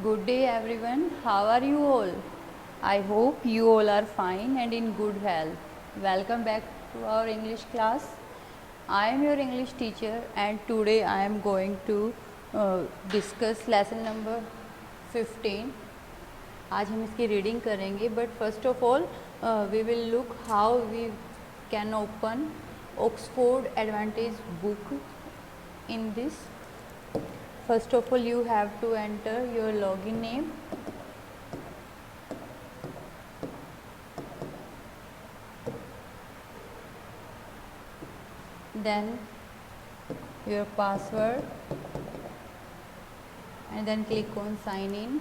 Good day everyone. How are you all? I hope you all are fine and in good health. Welcome back to our English class. I am your English teacher and today I am going to discuss lesson number 15. आज हम इसकी reading करेंगे but first of all we will look how we can open Oxford advantage book in this. First of all, you have to enter your login name, then your password, and then click on sign in.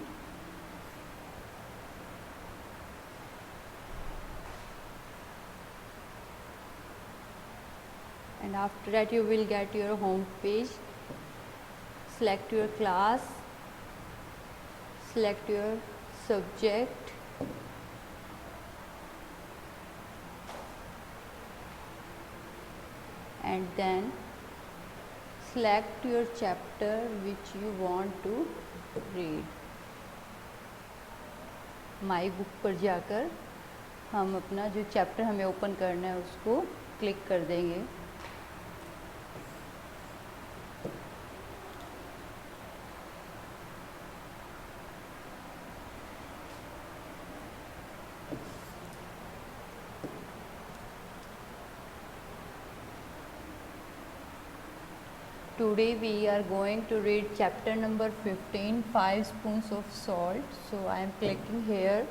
And after that you will get your home page. Select your class, select your subject, and then select your chapter which you want to read. My book पर जाकर हम अपना जो chapter हमें open करना है उसको click कर देंगे. Today we are going to read chapter number 15, 5 spoons of salt. So I am clicking here.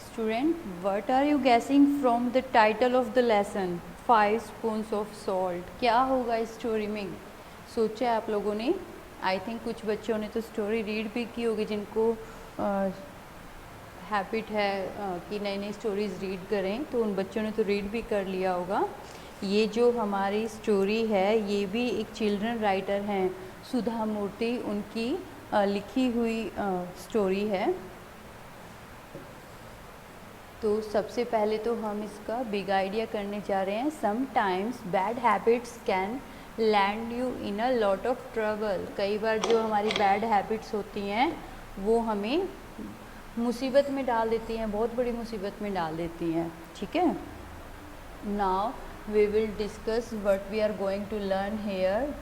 Student, what are you guessing from the title of the lesson? 5 spoons of salt. क्या होगा इस story में? सोचा है आप लोगों ने? I think कुछ बच्चों ने तो स्टोरी रीड भी की होगी जिनको हैबिट है कि नई नई स्टोरीज़ रीड करें, तो उन बच्चों ने तो रीड भी कर लिया होगा. ये जो हमारी स्टोरी है ये भी एक चिल्ड्रन राइटर हैं सुधा मूर्ति, उनकी लिखी हुई स्टोरी है. तो सबसे पहले तो हम इसका बिग आइडिया करने जा रहे हैं. Sometimes bad habits can land you in a lot of trouble. कई बार जो हमारी बैड हैबिट्स होती हैं वो हमें मुसीबत में डाल देती हैं, बहुत बड़ी मुसीबत में डाल देती हैं. ठीक है. Now we will discuss what we are going to learn here.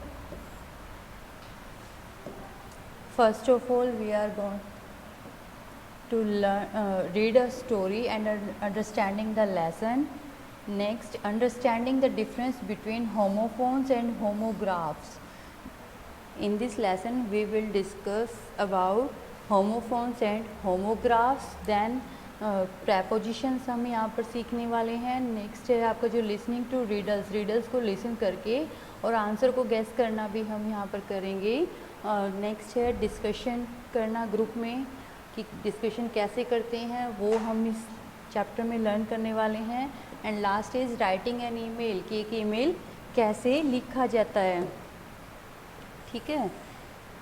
First of all we are going to read a story and understanding the lesson. Next, understanding the difference between homophones and homographs. In this lesson we will discuss about homophones and homographs. Then prepositions हम यहाँ पर सीखने वाले हैं. Next है आपका जो listening to riddles, riddles को लिसन करके और आंसर को गेस करना भी हम यहाँ पर करेंगे. नेक्स्ट है डिस्कशन करना ग्रुप में, कि डिस्कशन कैसे करते हैं वो हम इस चैप्टर में लर्न करने वाले हैं. And last is writing an email, कि एक ईमेल कैसे लिखा जाता है. ठीक है.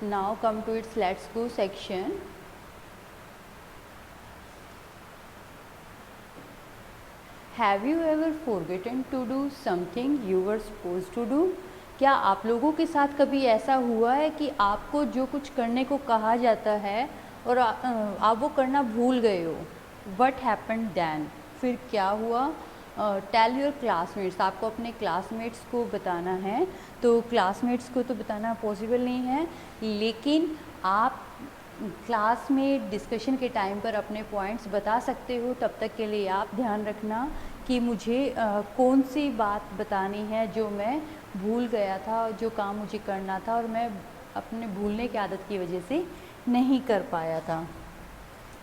Now come to its let's go section. Have you ever forgotten to do something you were suppose to do. क्या आप लोगों के साथ कभी ऐसा हुआ है कि आपको जो कुछ करने को कहा जाता है और आप वो करना भूल गए हो? वट हैपन दैन, फिर क्या हुआ? टेल योर क्लासमेट्स, आपको अपने क्लासमेट्स को बताना है. तो क्लासमेट्स को तो बताना पॉसिबल नहीं है, लेकिन आप क्लास में डिस्कशन के टाइम पर अपने पॉइंट्स बता सकते हो. तब तक के लिए आप ध्यान रखना कि मुझे कौन सी बात बतानी है जो मैं भूल गया था, जो काम मुझे करना था और मैं अपने भूलने की आदत की वजह से नहीं कर पाया था.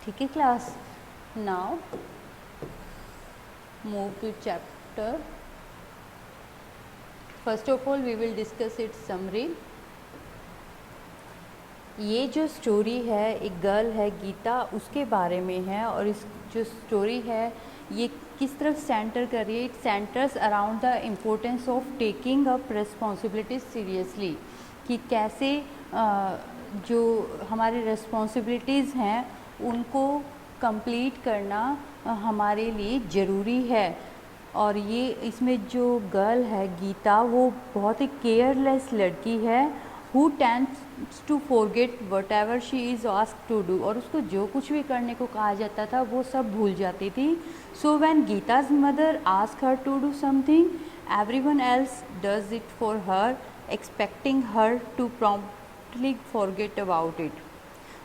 ठीक है class. Now move to chapter. First of all we will discuss its summary. ये जो स्टोरी है एक गर्ल है गीता, उसके बारे में है. और इस जो स्टोरी है ये किस तरफ सेंटर कर रही है? It centres around the importance of taking up responsibilities seriously, कि कैसे जो हमारी रिस्पॉन्सिबिलिटीज़ हैं उनको कंप्लीट करना हमारे लिए ज़रूरी है। और ये इसमें जो गर्ल है गीता, वो बहुत ही केयरलेस लड़की है, who tends to forget whatever she is asked to do, और उसको जो कुछ भी करने को कहा जाता था वो सब भूल जाती थी। So when Geeta's mother ask her to do something, everyone else does it for her, expecting her to promptly forget about it.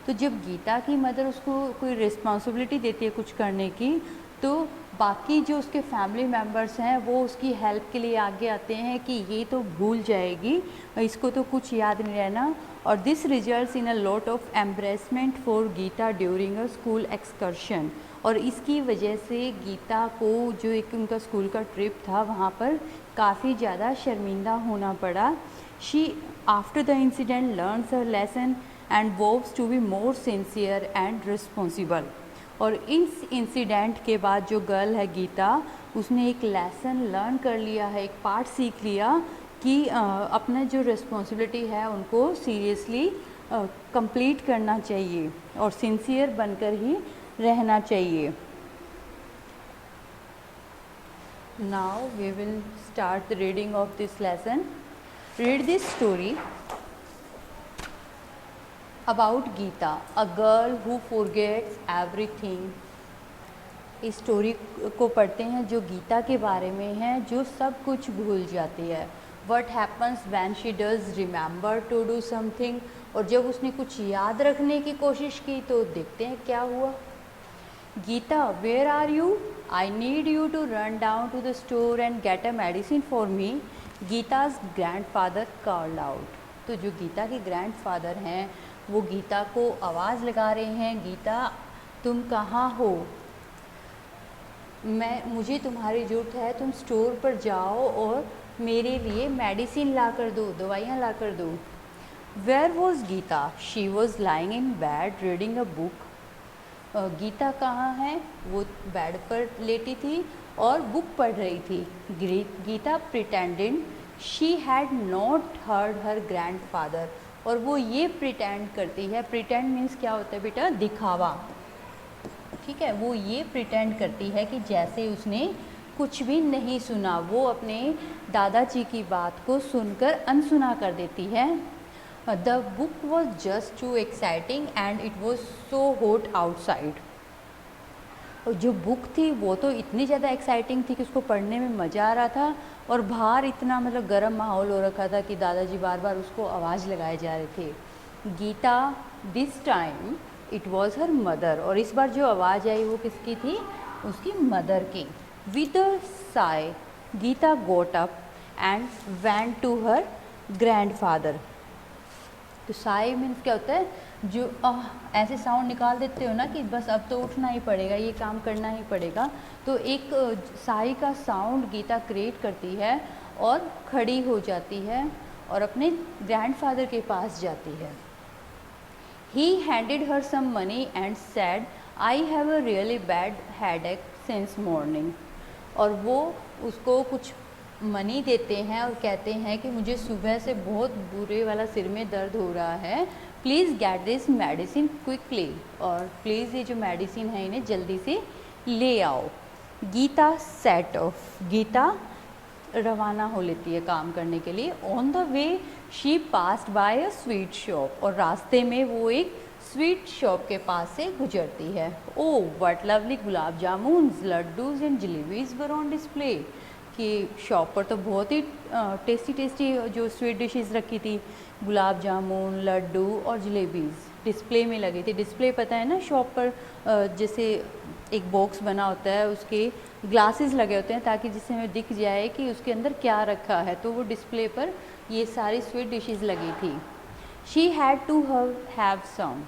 तो जब गीता की मदर उसको कोई रिस्पॉन्सिबिलिटी देती है कुछ करने की, तो बाकी जो उसके फैमिली मेम्बर्स हैं वो उसकी हेल्प के लिए आगे आते हैं कि ये तो भूल जाएगी, इसको तो कुछ याद नहीं रहना। और this results in a lot of embarrassment for Geeta during a school excursion. और इसकी वजह से गीता को जो एक उनका स्कूल का ट्रिप था वहाँ पर काफ़ी ज़्यादा शर्मिंदा होना पड़ा। She after the incident learns her lesson and vows to be more sincere and responsible. और इस इंसिडेंट के बाद जो गर्ल है गीता, उसने एक लेसन लर्न कर लिया है, एक पार्ट सीख लिया कि अपना जो रिस्पॉन्सिबिलिटी है उनको सीरियसली कंप्लीट करना चाहिए और सिंसियर बनकर ही रहना चाहिए। Now we will start the reading of this lesson. Read this story about Geeta, a girl who forgets everything. इस स्टोरी को पढ़ते हैं जो गीता के बारे में है, जो सब कुछ भूल जाती है। What happens when she does remember to do something, और जब उसने कुछ याद रखने की कोशिश की तो देखते हैं क्या हुआ। Geeta, where are you? I need you to run down to the store and get a medicine for me, Geeta's grandfather called out. तो जो गीता के ग्रैंडफादर हैं वो गीता को आवाज़ लगा रहे हैं, गीता तुम कहाँ हो, मुझे तुम्हारी ज़रूरत है, तुम स्टोर पर जाओ और मेरे लिए मेडिसिन ला कर दो, दवाइयाँ ला कर दो। Where was Geeta? She was lying in bed reading a book. Geeta कहाँ है? वो बेड पर लेटी थी और बुक पढ़ रही थी। Geeta pretended she had not heard her grandfather, और वो ये प्रिटेंड करती है, प्रिटेंड मीन्स क्या होता है बेटा? दिखावा, ठीक है। वो ये प्रिटेंड करती है कि जैसे उसने कुछ भी नहीं सुना, वो अपने दादाजी की बात को सुनकर अनसुना कर देती है। The book was just too exciting and it was so hot outside. और जो बुक थी वो तो इतनी ज़्यादा एक्साइटिंग थी कि उसको पढ़ने में मज़ा आ रहा था, और बाहर इतना मतलब गर्म माहौल हो रखा था कि दादाजी बार बार उसको आवाज़ लगाए जा रहे थे। Geeta, this time it was her mother, और इस बार जो आवाज़ आई वो किसकी थी? उसकी मदर की। With a sigh Geeta got up and went to her grandfather. तो साई मीन्स क्या होता है? जो ऐसे साउंड निकाल देते हो ना कि बस अब तो उठना ही पड़ेगा, ये काम करना ही पड़ेगा। तो एक साई का साउंड गीता क्रिएट करती है और खड़ी हो जाती है और अपने ग्रैंडफादर के पास जाती है। He handed her some money and said, I have a really bad headache since morning. और वो उसको कुछ मनी देते हैं और कहते हैं कि मुझे सुबह से बहुत बुरे वाला सिर में दर्द हो रहा है, please get this medicine quickly, और प्लीज़ ये जो मेडिसिन है इन्हें जल्दी से ले आओ। गीता सेट ऑफ, गीता रवाना हो लेती है काम करने के लिए। On the way she passed by a sweet shop, और रास्ते में वो एक स्वीट शॉप के पास से गुजरती है। Oh what lovely gulab jamun, laddoos and jalebis were on display. कि शॉप पर तो बहुत ही टेस्टी टेस्टी जो स्वीट डिशेस रखी थी, गुलाब जामुन, लड्डू और जलेबीज़ डिस्प्ले में लगी थी। डिस्प्ले पता है ना, शॉप पर जैसे एक बॉक्स बना होता है, उसके ग्लासेस लगे होते हैं ताकि जिससे हमें दिख जाए कि उसके अंदर क्या रखा है, तो वो डिस्प्ले पर ये सारी स्वीट डिशेस लगी थी। She had to have some,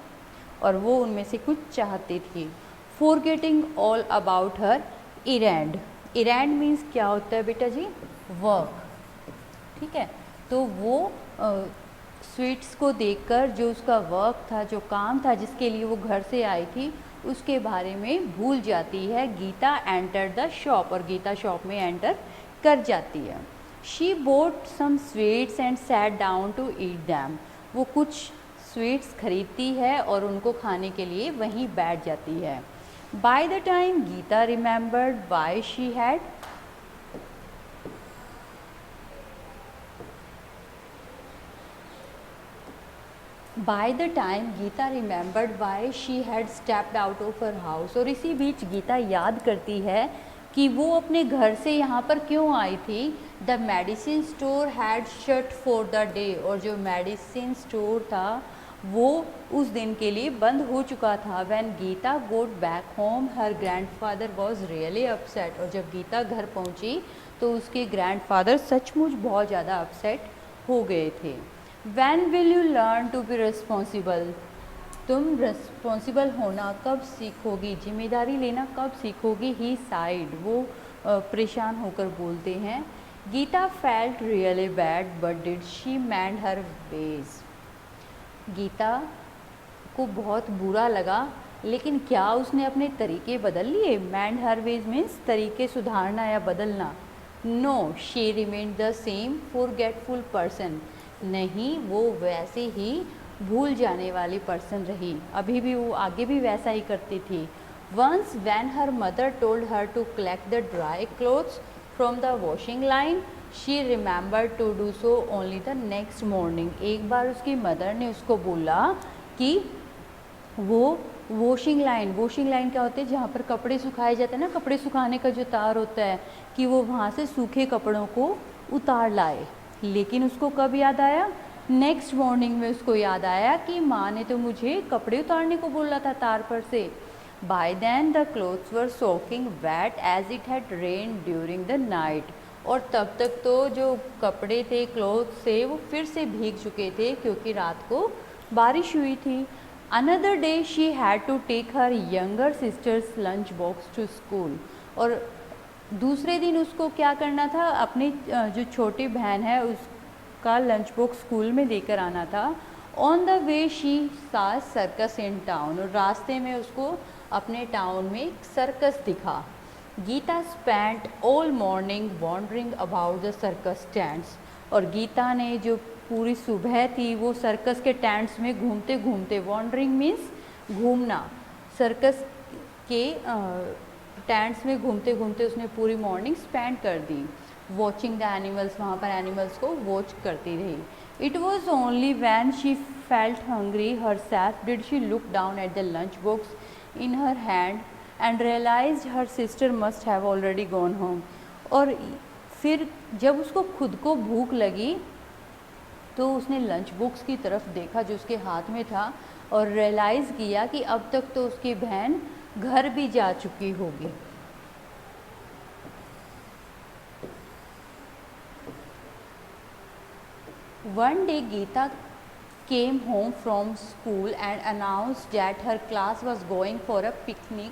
और वो उनमें से कुछ चाहती थी। Forgetting all about her errand. Errand means क्या होता है बेटा जी? वर्क, ठीक है। तो वो स्वीट्स को देखकर जो उसका वर्क था, जो काम था जिसके लिए वो घर से आई थी, उसके बारे में भूल जाती है। गीता एंटर द शॉप, और गीता शॉप में एंटर कर जाती है। She bought some sweets and sat down to eat them. वो कुछ स्वीट्स खरीदती है और उनको खाने के लिए वहीं बैठ जाती है। By the time Geeta remembered why she had stepped out of her house, और इसी बीच गीता याद करती है कि वो अपने घर से यहाँ पर क्यों आई थी. The medicine store had shut for the day, और जो मेडिसिन स्टोर था वो उस दिन के लिए बंद हो चुका था. When Geeta got back home her grandfather was really upset, और जब गीता घर पहुँची तो उसके ग्रैंडफादर सचमुच बहुत ज़्यादा अपसेट हो गए थे. When will you learn to be responsible? तुम रिस्पॉन्सिबल होना कब सीखोगी, जिम्मेदारी लेना कब सीखोगी. ही साइड, वो परेशान होकर बोलते हैं. Geeta felt really bad but did she mend her ways. Geeta को बहुत बुरा लगा, लेकिन क्या उसने अपने तरीके बदल लिए. मैंड हर वेज मीन्स तरीके सुधारना या बदलना. No, she remained the same forgetful person. नहीं, वो वैसे ही भूल जाने वाली पर्सन रही. अभी भी वो आगे भी वैसा ही करती थी. Once when her mother told her to collect the dry clothes from the washing line, she remembered to do so only the next morning. एक बार उसकी मदर ने उसको बोला कि वो वॉशिंग लाइन क्या होती है, जहाँ पर कपड़े सुखाए जाते हैं ना, कपड़े सुखाने का जो तार होता है, कि वो वहाँ से सूखे कपड़ों को उतार लाए. लेकिन उसको कब याद आया, नेक्स्ट मॉर्निंग में उसको याद आया कि माँ ने तो मुझे कपड़े उतारने को बोला था तार पर से. By then the clothes were soaking wet as it had rain during the night. और तब तक तो जो कपड़े थे क्लोथ से वो फिर से भीग चुके थे क्योंकि रात को बारिश हुई थी. Another day she had to take her younger sister's lunch box to school. और दूसरे दिन उसको क्या करना था, अपनी जो छोटी बहन है उसका लंच बॉक्स स्कूल में लेकर आना था. ऑन द वे शी सा सर्कस इन टाउन, और रास्ते में उसको अपने टाउन में एक सर्कस दिखा. Geeta spent all morning wandering about the circus tents. और गीता ने जो पूरी सुबह थी वो सर्कस के टेंट्स में घूमते घूमते, वॉन्डरिंग मीन्स घूमना, सर्कस के टेंट्स में घूमते घूमते उसने पूरी मॉर्निंग स्पेंड कर दी. वॉचिंग द एनिमल्स, वहाँ पर एनिमल्स को वॉच करती रही. It was only when she felt hungry herself did she look down at the lunch box in her hand and realise her sister must have already gone home. और फिर जब उसको खुद को भूख लगी तो उसने लंच बॉक्स की तरफ देखा जो उसके हाथ में था, और रियलाइज़ किया कि अब तक तो उसकी बहन घर भी जा चुकी होगी. One day Geeta came home from school and announced that her class was going for a picnic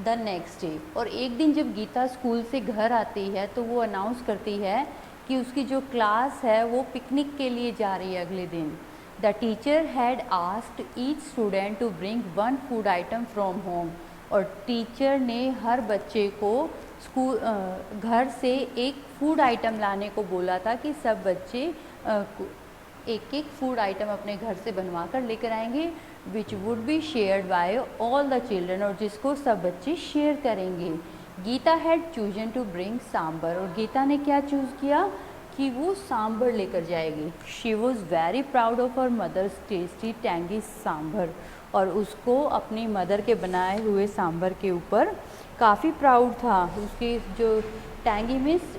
the next day. और एक दिन जब गीता स्कूल से घर आती है तो वो अनाउंस करती है कि उसकी जो क्लास है वो पिकनिक के लिए जा रही है अगले दिन. The teacher had asked each student to bring one food item from home. और टीचर ने हर बच्चे को स्कूल घर से एक फूड आइटम लाने को बोला था कि सब बच्चे एक एक फूड आइटम अपने घर से बनवा कर लेकर आएंगे, which would be shared by all the children, और जिसको सब बच्चे शेयर करेंगे. Geeta had chosen to bring sambar. और गीता ने क्या चूज़ किया कि वो सांभर लेकर जाएगी. She was very proud of her mother's tasty tangy sambar. और उसको अपनी मदर के बनाए हुए सांभर के ऊपर काफ़ी प्राउड था. उसकी जो टैंगी मीन्स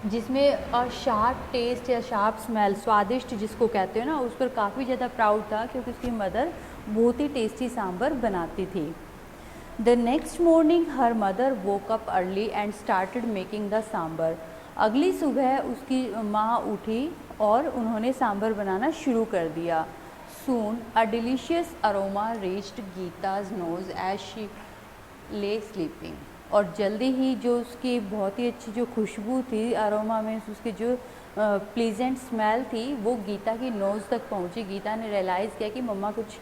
जिसमें शार्प टेस्ट या शार्प स्मेल, स्वादिष्ट जिसको कहते हो ना, उस पर काफ़ी ज़्यादा प्राउड था क्योंकि उसकी मदर बहुत ही टेस्टी सांभर बनाती थी. The next morning her mother woke up early and started making the sambar. अगली सुबह उसकी माँ उठी और उन्होंने सांभर बनाना शुरू कर दिया. Soon a delicious aroma reached Geeta's nose as she lay sleeping. और जल्दी ही जो उसकी बहुत ही अच्छी जो खुशबू थी, अरोमा में उसकी जो प्लीजेंट स्मेल थी, वो गीता की नोज़ तक पहुंची. गीता ने रियलाइज़ किया कि मम्मा कुछ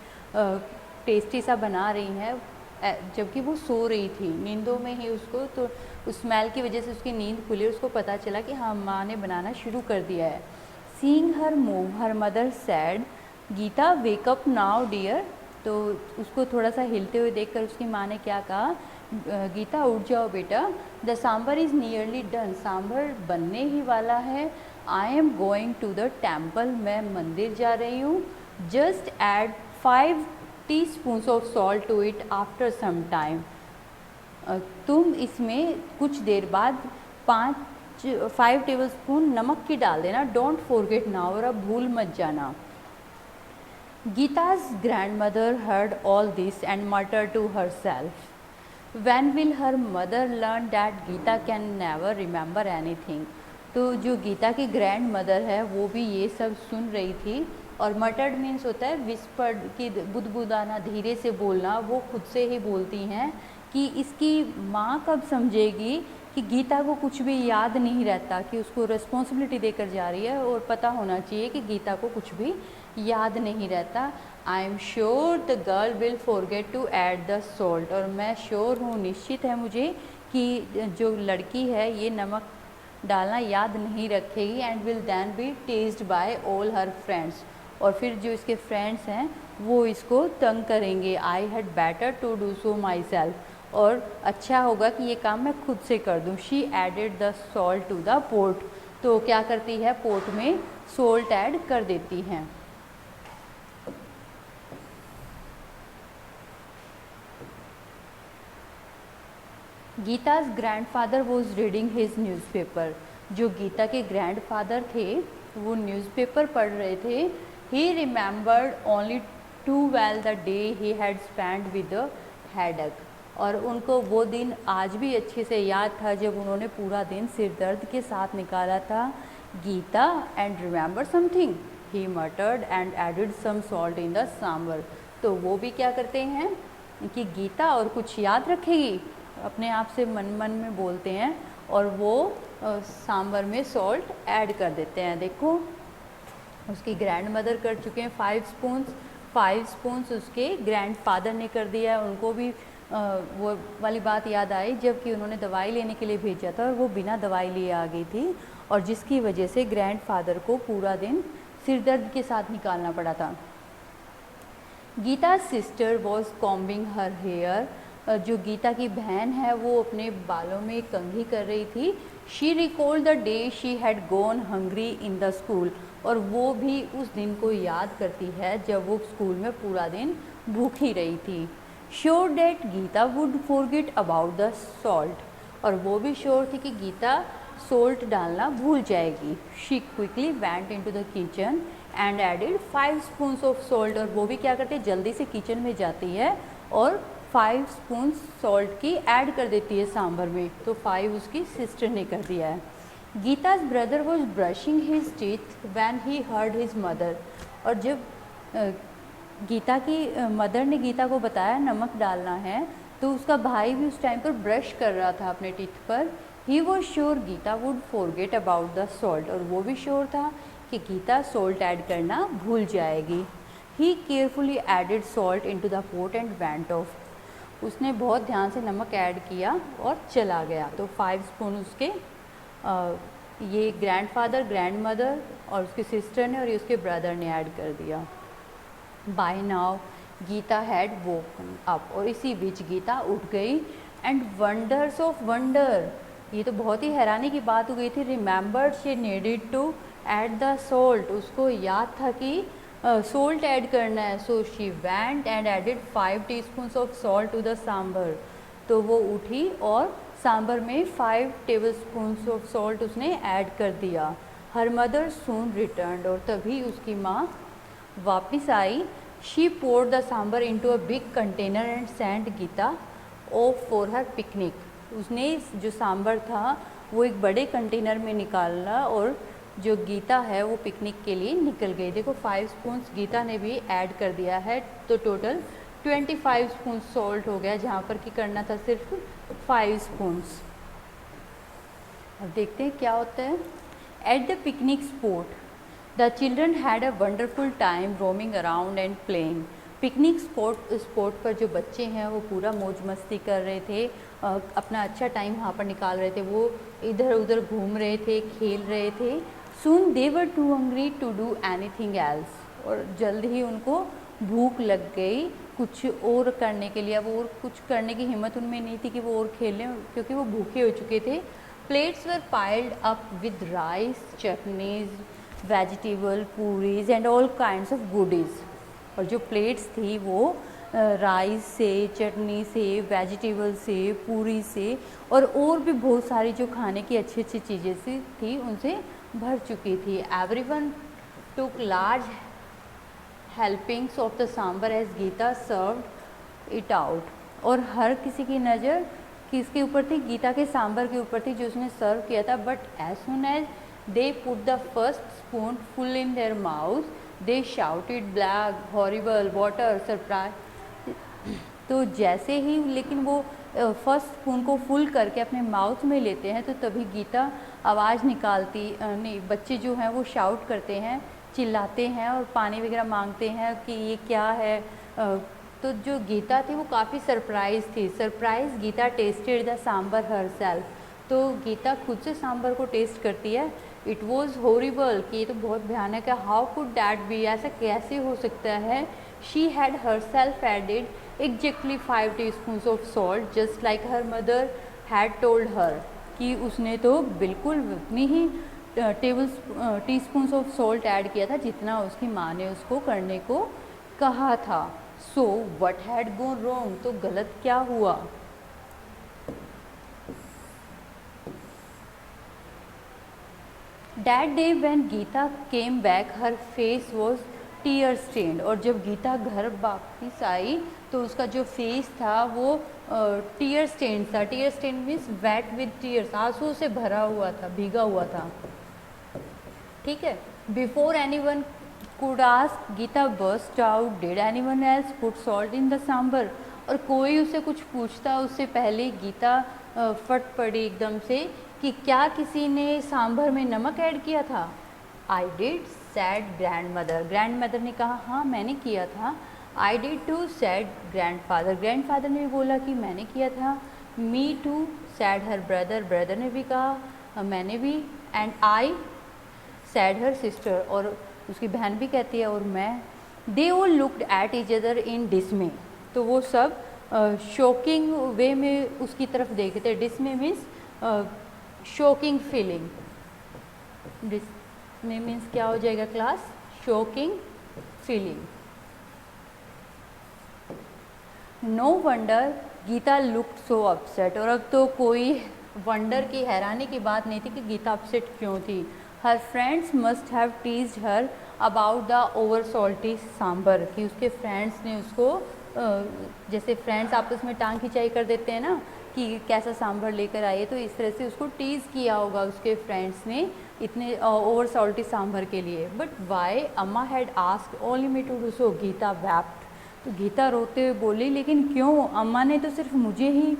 टेस्टी सा बना रही हैं, जबकि वो सो रही थी नींदों में ही. उसको तो उस स्मेल की वजह से उसकी नींद खुली, उसको पता चला कि हाँ माँ ने बनाना शुरू कर दिया है. Seeing her move her mother said, Geeta wake up now dear, तो उसको थोड़ा सा हिलते हुए देखकर उसकी माँ ने क्या कहा, गीता उठ जाओ बेटा, the sambar is nearly done, sambar बनने ही वाला है। I am going to the temple, मैं मंदिर जा रही हूँ। Just add 5 teaspoons of salt to it after some time, तुम इसमें कुछ देर बाद 5 टेबलस्पून नमक की डाल देना। डोंट फॉरगेट नाउ, और अब भूल मत जाना। Gita's grandmother heard all this and muttered to herself, when will her mother learn that Gita can never remember anything? तो जो गीता की ग्रैंड मदर है वो भी ये सब सुन रही थी। और मटर्ड मीन्स होता है विस्पर्ड, की बुदबुदाना, धीरे से बोलना। वो खुद से ही बोलती हैं कि इसकी माँ कब समझेगी कि गीता को कुछ भी याद नहीं रहता, कि उसको रिस्पॉन्सिबिलिटी देकर जा रही है और पता होना चाहिए कि गीता को कुछ भी याद नहीं रहता। I am sure the girl will forget to add the salt, और मैं श्योर हूँ, निश्चित है मुझे कि जो लड़की है ये नमक डालना याद नहीं रखेगी। And will then be tasted by all her friends, और फिर जो इसके फ्रेंड्स हैं वो इसको तंग करेंगे। I had better to do so myself, और अच्छा होगा कि ये काम मैं खुद से कर दूँ। She added the salt to the pot, तो क्या करती है, पोट में सॉल्ट ऐड कर देती हैं। Geeta's grandfather was reading his newspaper, जो गीता के ग्रैंडफादर थे वो न्यूज़पेपर पढ़ रहे थे। He remembered only too well the day he had spend with the headache, और उनको वो दिन आज भी अच्छे से याद था जब उन्होंने पूरा दिन सिर दर्द के साथ निकाला था। Geeta and remember something, he muttered and added some salt in the sambar, तो वो भी क्या करते हैं कि गीता और कुछ याद रखेगी, अपने आप से मन मन में बोलते हैं और वो सांबर में सॉल्ट ऐड कर देते हैं। देखो उसकी ग्रैंड मदर कर चुके हैं 5 स्पून्स उसके ग्रैंडफादर ने कर दिया है। उनको भी वो वाली बात याद आई जबकि उन्होंने दवाई लेने के लिए भेजा था और वो बिना दवाई लिए आ गई थी, और जिसकी वजह से ग्रैंडफादर को पूरा दिन सिर दर्द के साथ निकालना पड़ा था। Geeta sister was combing her hair, जो गीता की बहन है वो अपने बालों में कंघी कर रही थी। She recalled the day she had gone hungry in the school, और वो भी उस दिन को याद करती है जब वो स्कूल में पूरा दिन भूखी रही थी। Sure that Geeta would forget about the salt, और वो भी श्योर थी कि गीता सॉल्ट डालना भूल जाएगी। She quickly went into the kitchen and added 5 spoons of salt, और वो भी क्या करती है, जल्दी से किचन में जाती है और 5 स्पून्स सॉल्ट की ऐड कर देती है सांभर में। तो 5 उसकी सिस्टर ने कर दिया है। Geeta's brother was brushing his teeth when he heard his mother, और जब गीता की मदर ने गीता को बताया नमक डालना है तो उसका भाई भी उस टाइम पर ब्रश कर रहा था अपने टीथ पर। He was sure Geeta would forget about the salt, और वो भी श्योर था कि गीता सॉल्ट ऐड करना भूल जाएगी। He carefully added salt into the pot and went off, उसने बहुत ध्यान से नमक ऐड किया और चला गया। तो 5 स्पून उसके ये ग्रैंडफादर, ग्रैंडमदर और उसके सिस्टर ने और ये उसके ब्रदर ने ऐड कर दिया। By now Geeta had woken up, और इसी बीच गीता उठ गई। एंड वंडर्स ऑफ वंडर, ये तो बहुत ही हैरानी की बात हो गई थी। Remembered she needed to add the salt, उसको याद था कि सॉल्ट ऐड करना है। So she went and added 5 teaspoons of salt to the sambar, तो वो उठी और सांभर में 5 टेबलस्पून्स ऑफ सॉल्ट उसने ऐड कर दिया। हर मदर सून रिटर्न्ड, और तभी उसकी माँ वापस आई। She poured the sambar into a big container and sent Geeta off for her picnic, उसने जो सांभर था वो एक बड़े कंटेनर में निकाला और जो गीता है वो पिकनिक के लिए निकल गई। देखो 5 स्पून्स गीता ने भी ऐड कर दिया है, तो टोटल 25 स्पून सॉल्ट हो गया, जहाँ पर कि करना था सिर्फ 5 स्पून्स। अब देखते हैं क्या होता है। At the picnic spot the children had a wonderful time roaming around and playing. Picnic spot पर जो बच्चे हैं वो पूरा मौज मस्ती कर रहे थे, अपना अच्छा टाइम वहाँ पर निकाल रहे थे, वो इधर उधर घूम रहे थे, खेल रहे थे। Soon they were too hungry to do anything else, और जल्द ही उनको भूख लग गई कुछ और करने के लिए, अब और कुछ करने की हिम्मत उनमें नहीं थी कि वो और खेलें, क्योंकि वो भूखे हो चुके थे। Plates were piled up with rice, chutneys, vegetable, puris and all kinds of goodies. और जो प्लेट्स थी वो राइस से, चटनी से, वेजिटेबल से, पूरी से और भी बहुत सारी जो खाने की अच्छी अच्छी चीज़ें सी थी उनसे भर चुकी थी। Everyone took large helpings of the sambar as Geeta served it out. और हर किसी की नज़र किसके ऊपर थी? गीता के सांबर के ऊपर थी जो उसने सर्व किया था। But as soon as they put the first spoonful in their mouth they shouted black, horrible, water, surprise. तो जैसे ही लेकिन वो फर्स्ट स्पून को फुल करके अपने माउथ में लेते हैं तो तभी गीता आवाज़ निकालती नहीं, बच्चे जो हैं वो शाउट करते हैं, चिल्लाते हैं और पानी वगैरह मांगते हैं कि ये क्या है। तो जो गीता थी वो काफ़ी सरप्राइज थी। Surprise Geeta tasted the sambar herself. तो गीता खुद से सांबर को टेस्ट करती है। इट वॉज हॉरिबल, कि ये तो बहुत भयानक है। हाउ कुड डैट बी, ऐसा कैसे हो सकता है। She had herself added exactly 5 teaspoons of salt just like her mother had told her, कि उसने तो बिल्कुल उतनी ही टीस्पून्स ऑफ सॉल्ट ऐड किया था जितना उसकी माँ ने उसको करने को कहा था। So what had gone wrong, तो गलत क्या हुआ। That day when Geeta came back her face was tear stained. और जब गीता घर वापस आई तो उसका जो फेस था वो टीयर स्टेन था। Tear stain means wet with tears, आंसू से भरा हुआ था, भीगा हुआ था। ठीक है। Before anyone could ask Geeta burst out, did anyone else put salt in the sambar. और कोई उसे कुछ पूछता उससे पहले गीता फट पड़ी एकदम से कि क्या किसी ने सांभर में नमक ऐड किया था। I did said grandmother, grandmother ने कहा हाँ मैंने किया था। I did too said grandfather, grandfather ने भी बोला कि मैंने किया था। Me too said her brother, brother ने भी कहा मैंने भी। And I said her sister, और उसकी बहन भी कहती है और मैं। They all looked at each other in dismay, तो वो सब शॉकिंग वे में उसकी तरफ देखते। डिसमे means shocking feeling. Dismay means क्या हो जाएगा class? Shocking feeling. No wonder Geeta looked so upset. और अब तो कोई वंडर की, हैरानी की बात नहीं थी कि गीता अपसेट क्यों थी। Her friends must have teased her about the over salty sambar, कि उसके फ्रेंड्स ने उसको जैसे फ्रेंड्स आपस में टांग खिंचाई कर देते हैं ना कि कैसा सांभर लेकर आइए, तो इस तरह से उसको टीज़ किया होगा उसके फ्रेंड्स ने इतने ओवर सॉल्टी सांभर के लिए। But why Amma had asked only me to do so, Geeta wept. तो गीता रोते हुए बोली लेकिन क्यों, अम्मा ने तो सिर्फ मुझे ही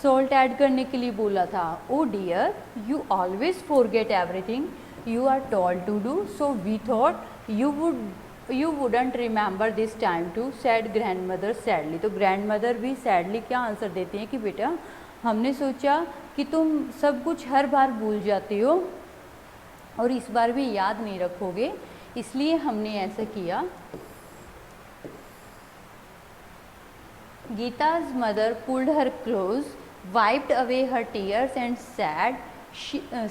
सॉल्ट ऐड करने के लिए बोला था। Oh dear you always forget everything you are told to do, so we thought you wouldn't remember this time too, said grandmother sadly। तो grandmother भी sadly क्या आंसर देती हैं कि बेटा हमने सोचा कि तुम सब कुछ हर बार भूल जाते हो और इस बार भी याद नहीं रखोगे, इसलिए हमने ऐसा किया। Gita's mother pulled her close, wiped away her tears and said,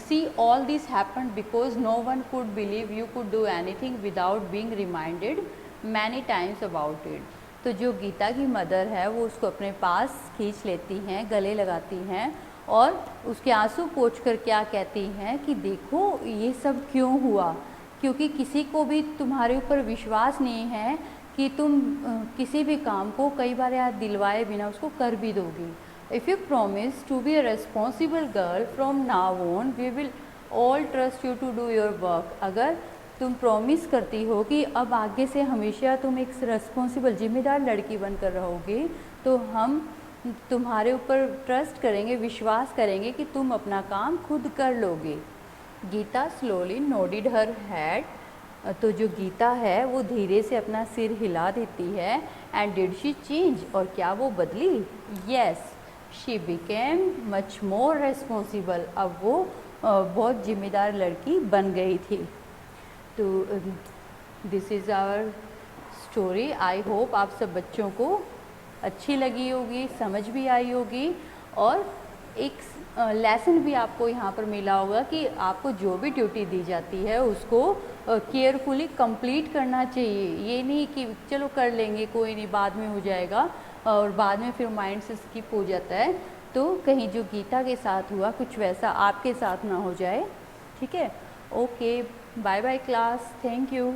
see all this happened because no one could believe you could do anything without being reminded many times about it। तो जो गीता की mother है वो उसको अपने पास खींच लेती हैं, गले लगाती हैं और उसके आंसू पोंछ कर क्या कहती हैं कि देखो ये सब क्यों हुआ, क्योंकि किसी को भी तुम्हारे ऊपर विश्वास नहीं है कि तुम किसी भी काम को कई बार याद दिलवाए बिना उसको कर भी दोगी। If you promise to be a responsible girl from now on, we will all trust you to do your work। अगर तुम प्रॉमिस करती हो कि अब आगे से हमेशा तुम एक रिस्पॉन्सिबल जिम्मेदार लड़की बनकर रहोगे, तो हम तुम्हारे ऊपर ट्रस्ट करेंगे, विश्वास करेंगे कि तुम अपना काम खुद कर लोगे। Geeta slowly nodded her head. तो जो गीता है वो धीरे से अपना सिर हिला देती है। एंड डिड शी चेंज, और क्या वो बदली? Yes she became much more responsible. अब वो बहुत जिम्मेदार लड़की बन गई थी। तो this is our story. I hope आप सब बच्चों को अच्छी लगी होगी, समझ भी आई होगी और एक लेसन भी आपको यहाँ पर मिला होगा कि आपको जो भी ड्यूटी दी जाती है उसको केयरफुली कंप्लीट करना चाहिए। ये नहीं कि चलो कर लेंगे कोई नहीं बाद में हो जाएगा और बाद में फिर माइंड से स्किप हो जाता है। तो कहीं जो गीता के साथ हुआ कुछ वैसा आपके साथ ना हो जाए। ठीक है, okay, bye bye class, thank you.